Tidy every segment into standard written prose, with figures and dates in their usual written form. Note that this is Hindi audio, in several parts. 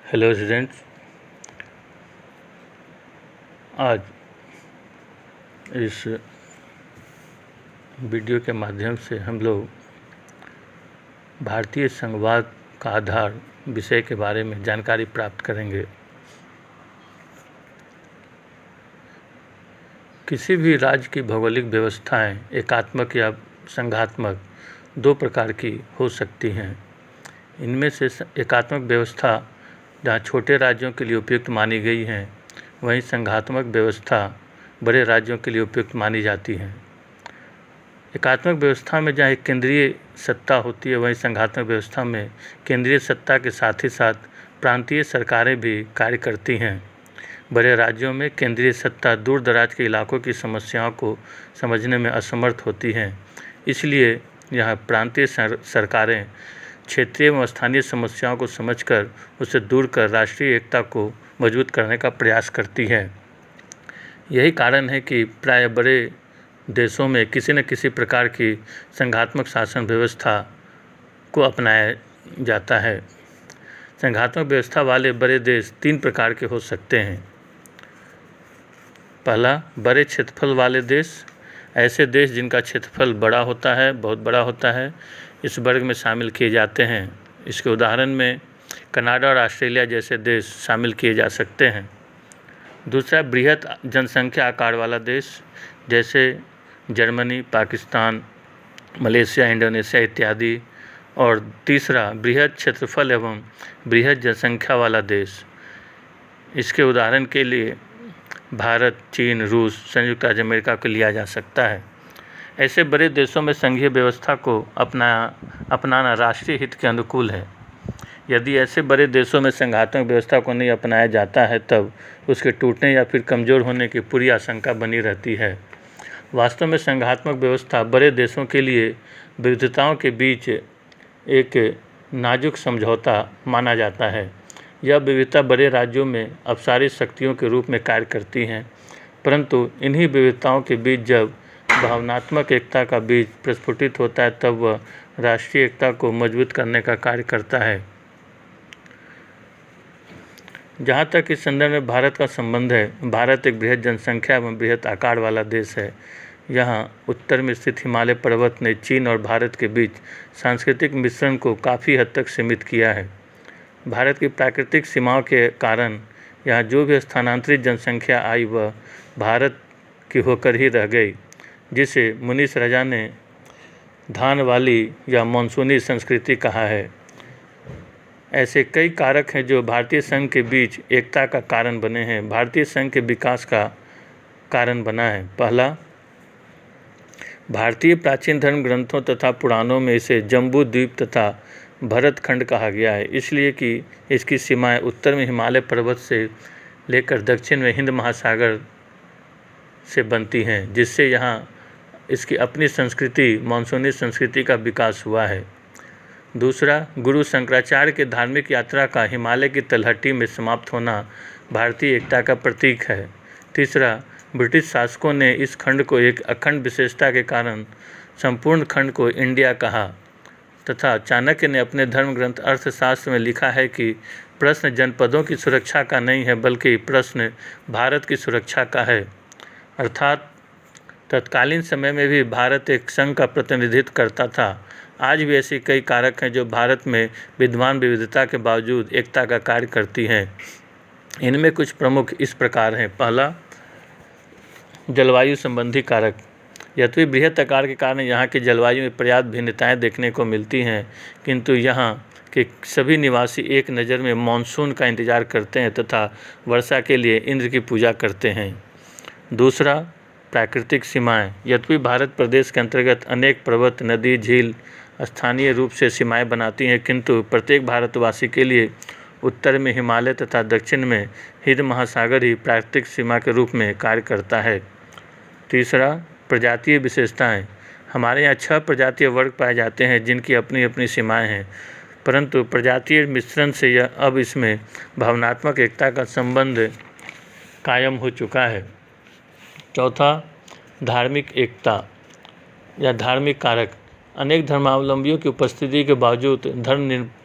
हेलो स्टूडेंट्स, आज इस वीडियो के माध्यम से हम लोग भारतीय संघवाद का आधार विषय के बारे में जानकारी प्राप्त करेंगे। किसी भी राज्य की भौगोलिक व्यवस्थाएं एकात्मक या संघात्मक दो प्रकार की हो सकती हैं। इनमें से एकात्मक व्यवस्था जहाँ छोटे राज्यों के लिए उपयुक्त मानी गई हैं, वहीं संघात्मक व्यवस्था बड़े राज्यों के लिए उपयुक्त मानी जाती हैं। एकात्मक व्यवस्था में जहाँ एक केंद्रीय सत्ता होती है, वहीं संघात्मक व्यवस्था में केंद्रीय सत्ता के साथ ही साथ प्रांतीय सरकारें भी कार्य करती हैं। बड़े राज्यों में केंद्रीय सत्ता दूर दराज के इलाकों की समस्याओं को समझने में असमर्थ होती हैं, इसलिए यहाँ प्रांतीय सरकारें क्षेत्रीय एवं स्थानीय समस्याओं को समझकर उसे दूर कर राष्ट्रीय एकता को मजबूत करने का प्रयास करती है। यही कारण है कि प्राय बड़े देशों में किसी न किसी प्रकार की संघात्मक शासन व्यवस्था को अपनाया जाता है। संघात्मक व्यवस्था वाले बड़े देश तीन प्रकार के हो सकते हैं। पहला, बड़े क्षेत्रफल वाले देश। ऐसे देश जिनका क्षेत्रफल बड़ा होता है, बहुत बड़ा होता है, इस वर्ग में शामिल किए जाते हैं। इसके उदाहरण में कनाडा और ऑस्ट्रेलिया जैसे देश शामिल किए जा सकते हैं। दूसरा, बृहत जनसंख्या आकार वाला देश, जैसे जर्मनी, पाकिस्तान, मलेशिया, इंडोनेशिया इत्यादि। और तीसरा, बृहत क्षेत्रफल एवं बृहत जनसंख्या वाला देश। इसके उदाहरण के लिए भारत, चीन, रूस, संयुक्त राज्य अमेरिका को लिया जा सकता है। ऐसे बड़े देशों में संघीय व्यवस्था को अपनाना राष्ट्रीय हित के अनुकूल है। यदि ऐसे बड़े देशों में संघात्मक व्यवस्था को नहीं अपनाया जाता है, तब उसके टूटने या फिर कमज़ोर होने की पूरी आशंका बनी रहती है। वास्तव में संघात्मक व्यवस्था बड़े देशों के लिए विविधताओं के बीच एक नाजुक समझौता माना जाता है। यह विविधता बड़े राज्यों में अपसारी शक्तियों के रूप में कार्य करती हैं, परंतु इन्हीं विविधताओं के बीच जब भावनात्मक एकता का बीज प्रस्फुटित होता है, तब वह राष्ट्रीय एकता को मजबूत करने का कार्य करता है। जहाँ तक इस संदर्भ में भारत का संबंध है, भारत एक बृहत जनसंख्या एवं बृहत आकार वाला देश है। यहाँ उत्तर में स्थित हिमालय पर्वत ने चीन और भारत के बीच सांस्कृतिक मिश्रण को काफ़ी हद तक सीमित किया है। भारत की प्राकृतिक सीमाओं के कारण यहाँ जो भी स्थानांतरित जनसंख्या आई, वह भारत की होकर ही रह गई, जिसे मुनीष रजा ने धान वाली या मानसूनी संस्कृति कहा है। ऐसे कई कारक हैं जो भारतीय संघ के बीच एकता का कारण बने हैं, भारतीय संघ के विकास का कारण बना है। पहला, भारतीय प्राचीन धर्म ग्रंथों तथा पुराणों में इसे जम्बू द्वीप तथा भरत खंड कहा गया है, इसलिए कि इसकी सीमाएं उत्तर में हिमालय पर्वत से लेकर दक्षिण में हिंद महासागर से बनती हैं, जिससे यहाँ इसकी अपनी संस्कृति, मानसूनी संस्कृति का विकास हुआ है। दूसरा, गुरु शंकराचार्य के धार्मिक यात्रा का हिमालय की तलहटी में समाप्त होना भारतीय एकता का प्रतीक है। तीसरा, ब्रिटिश शासकों ने इस खंड को एक अखंड विशेषता के कारण संपूर्ण खंड को इंडिया कहा, तथा चाणक्य ने अपने धर्म ग्रंथ अर्थशास्त्र में लिखा है कि प्रश्न जनपदों की सुरक्षा का नहीं है, बल्कि प्रश्न भारत की सुरक्षा का है। अर्थात तत्कालीन समय में भी भारत एक संघ का प्रतिनिधित्व करता था। आज भी ऐसी कई कारक हैं जो भारत में विद्यमान विविधता के बावजूद एकता का कार्य करती हैं। इनमें कुछ प्रमुख इस प्रकार हैं। पहला, जलवायु संबंधी कारक। यद्यपि बृहत आकार के कारण यहाँ की जलवायु में पर्याप्त भिन्नताएं देखने को मिलती हैं, किंतु यहाँ के सभी निवासी एक नज़र में मानसून का इंतजार करते हैं तथा वर्षा के लिए इंद्र की पूजा करते हैं। दूसरा, प्राकृतिक सीमाएं। यद्यपि भारत प्रदेश के अंतर्गत अनेक पर्वत, नदी, झील स्थानीय रूप से सीमाएं बनाती हैं, किंतु प्रत्येक भारतवासी के लिए उत्तर में हिमालय तथा दक्षिण में हिंद महासागर ही प्राकृतिक सीमा के रूप में कार्य करता है। तीसरा, प्रजातीय विशेषताएं। हमारे यहाँ 6 प्रजातीय वर्ग पाए जाते हैं, जिनकी अपनी अपनी सीमाएं हैं, परंतु प्रजातीय मिश्रण से यह अब इसमें भावनात्मक एकता का संबंध कायम हो चुका है। चौथा, धार्मिक एकता या धार्मिक कारक। अनेक धर्मावलंबियों की उपस्थिति के बावजूद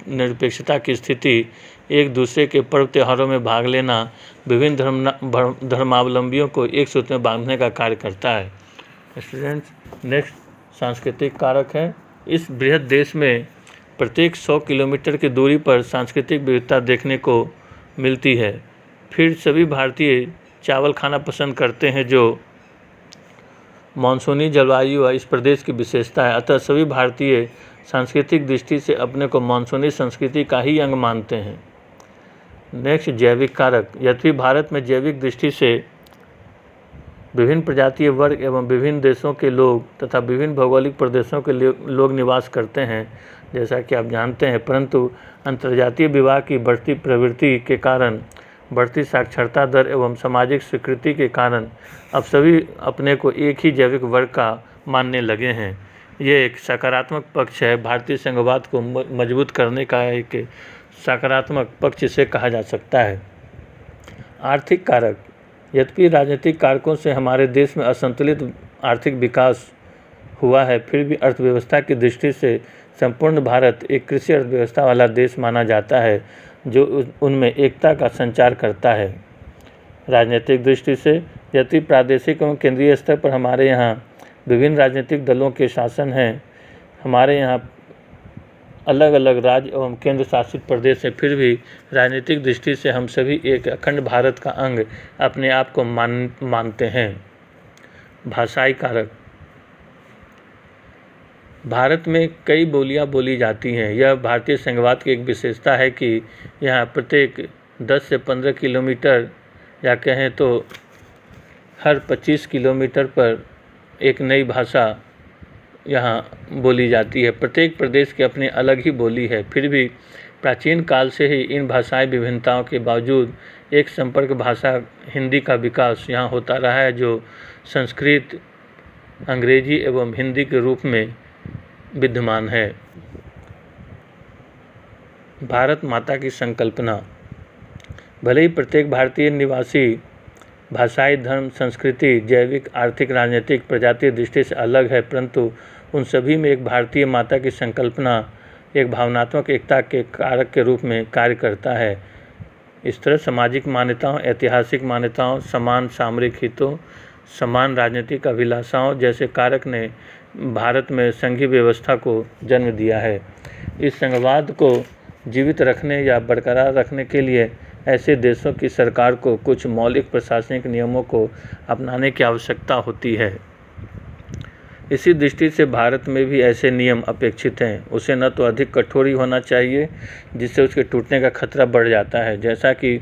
निरपेक्षता की स्थिति, एक दूसरे के पर्व त्योहारों में भाग लेना विभिन्न धर्मावलंबियों को एक सूत्र में बांधने का कार्य करता है। स्टूडेंट्स, नेक्स्ट सांस्कृतिक कारक है। इस बृहद देश में प्रत्येक 100 किलोमीटर की दूरी पर सांस्कृतिक विविधता देखने को मिलती है। फिर सभी भारतीय चावल खाना पसंद करते हैं, जो मानसूनी जलवायु इस प्रदेश की विशेषता है। अतः सभी भारतीय सांस्कृतिक दृष्टि से अपने को मानसूनी संस्कृति का ही अंग मानते हैं। नेक्स्ट, जैविक कारक। यद्यपि भारत में जैविक दृष्टि से विभिन्न प्रजातीय वर्ग एवं विभिन्न देशों के लोग तथा विभिन्न भौगोलिक प्रदेशों के लोग निवास करते हैं, जैसा कि आप जानते हैं, परंतु अंतर्जातीय विवाह की बढ़ती प्रवृत्ति के कारण, बढ़ती साक्षरता दर एवं सामाजिक स्वीकृति के कारण अब सभी अपने को एक ही जैविक वर्ग का मानने लगे हैं। ये एक सकारात्मक पक्ष है। भारतीय संघवाद को मजबूत करने का एक सकारात्मक पक्ष इसे कहा जा सकता है। आर्थिक कारक। यद्यपि राजनीतिक कारकों से हमारे देश में असंतुलित आर्थिक विकास हुआ है, फिर भी अर्थव्यवस्था की दृष्टि से संपूर्ण भारत एक कृषि अर्थव्यवस्था वाला देश माना जाता है, जो उनमें एकता का संचार करता है। राजनीतिक दृष्टि से यद्यपि प्रादेशिक एवं केंद्रीय स्तर पर हमारे यहाँ विभिन्न राजनीतिक दलों के शासन हैं, हमारे यहाँ अलग अलग राज्य एवं केंद्र शासित प्रदेश है, फिर भी राजनीतिक दृष्टि से हम सभी एक अखंड भारत का अंग अपने आप को मानते हैं। भाषाई कारक। भारत में कई बोलियां बोली जाती हैं। यह भारतीय संघवाद की एक विशेषता है कि यहाँ प्रत्येक 10 से 15 किलोमीटर या कहें तो हर 25 किलोमीटर पर एक नई भाषा यहाँ बोली जाती है। प्रत्येक प्रदेश की अपनी अलग ही बोली है, फिर भी प्राचीन काल से ही इन भाषाई विभिन्नताओं के बावजूद एक संपर्क भाषा हिंदी का विकास यहाँ होता रहा है, जो संस्कृत, अंग्रेजी एवं हिंदी के रूप में विद्यमान है। भारत माता की संकल्पना। भले ही प्रत्येक भारतीय निवासी भाषाई, धर्म, संस्कृति, जैविक, आर्थिक, राजनीतिक, प्रजातीय दृष्टि से अलग है, परंतु उन सभी में एक भारतीय माता की संकल्पना एक भावनात्मक एकता के कारक के रूप में कार्य करता है। इस तरह सामाजिक मान्यताओं, ऐतिहासिक मान्यताओं, समान सामरिक हितों, समान राजनीतिक अभिलाषाओं जैसे कारक ने भारत में संघीय व्यवस्था को जन्म दिया है। इस संघवाद को जीवित रखने या बरकरार रखने के लिए ऐसे देशों की सरकार को कुछ मौलिक प्रशासनिक नियमों को अपनाने की आवश्यकता होती है। इसी दृष्टि से भारत में भी ऐसे नियम अपेक्षित हैं। उसे न तो अधिक कठोर ही होना चाहिए जिससे उसके टूटने का खतरा बढ़ जाता है, जैसा कि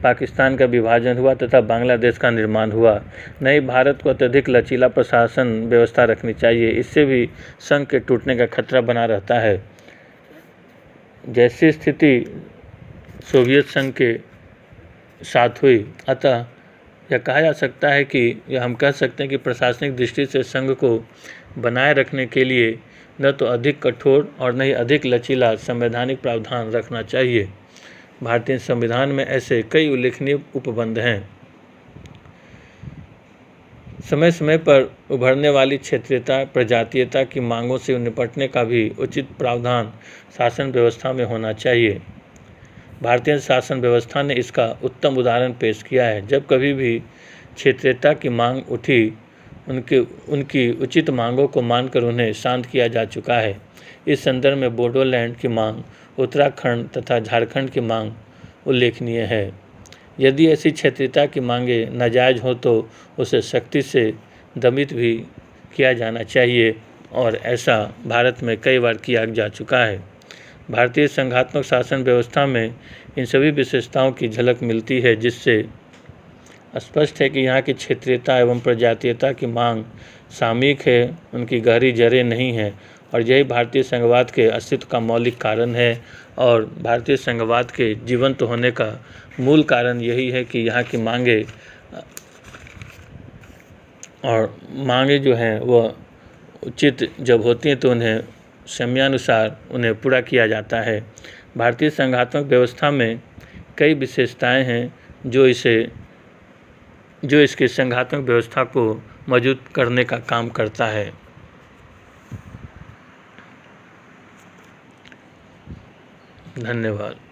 पाकिस्तान का विभाजन हुआ तथा बांग्लादेश का निर्माण हुआ। नई भारत को अत्यधिक लचीला प्रशासन व्यवस्था रखनी चाहिए, इससे भी संघ के टूटने का खतरा बना रहता है। जैसी स्थिति सोवियत संघ के साथ हुई, अतः यह कहा जा सकता है कि यह हम कह सकते हैं कि प्रशासनिक दृष्टि से संघ को बनाए रखने के लिए न तो अधिक कठोर और न ही अधिक लचीला संवैधानिक प्रावधान रखना चाहिए। भारतीय संविधान में ऐसे कई उल्लेखनीय उपबंध हैं। समय समय पर उभरने वाली क्षेत्रीयता, प्रजातीयता की मांगों से निपटने का भी उचित प्रावधान शासन व्यवस्था में होना चाहिए। भारतीय शासन व्यवस्था ने इसका उत्तम उदाहरण पेश किया है। जब कभी भी क्षेत्रीयता की मांग उठी, उनकी उचित मांगों को मानकर उन्हें शांत किया जा चुका है। इस संदर्भ में बोडोलैंड की मांग, उत्तराखंड तथा झारखंड की मांग उल्लेखनीय है। यदि ऐसी क्षेत्रीयता की मांगें नाजायज़ हो तो उसे सख्ती से दमित भी किया जाना चाहिए, और ऐसा भारत में कई बार किया जा चुका है। भारतीय संघात्मक शासन व्यवस्था में इन सभी विशेषताओं की झलक मिलती है, जिससे स्पष्ट है कि यहाँ की क्षेत्रीयता एवं प्रजातीयता की मांग सामयिक है, उनकी गहरी जड़ें नहीं हैं, और यही भारतीय संघवाद के अस्तित्व का मौलिक कारण है। और भारतीय संघवाद के जीवंत होने का मूल कारण यही है कि यहाँ की मांगे जो हैं वह उचित जब होती हैं तो उन्हें समयानुसार उन्हें पूरा किया जाता है। भारतीय संघात्मक व्यवस्था में कई विशेषताएं हैं जो इसके संघात्मक व्यवस्था को मजबूत करने का काम करता है। धन्यवाद।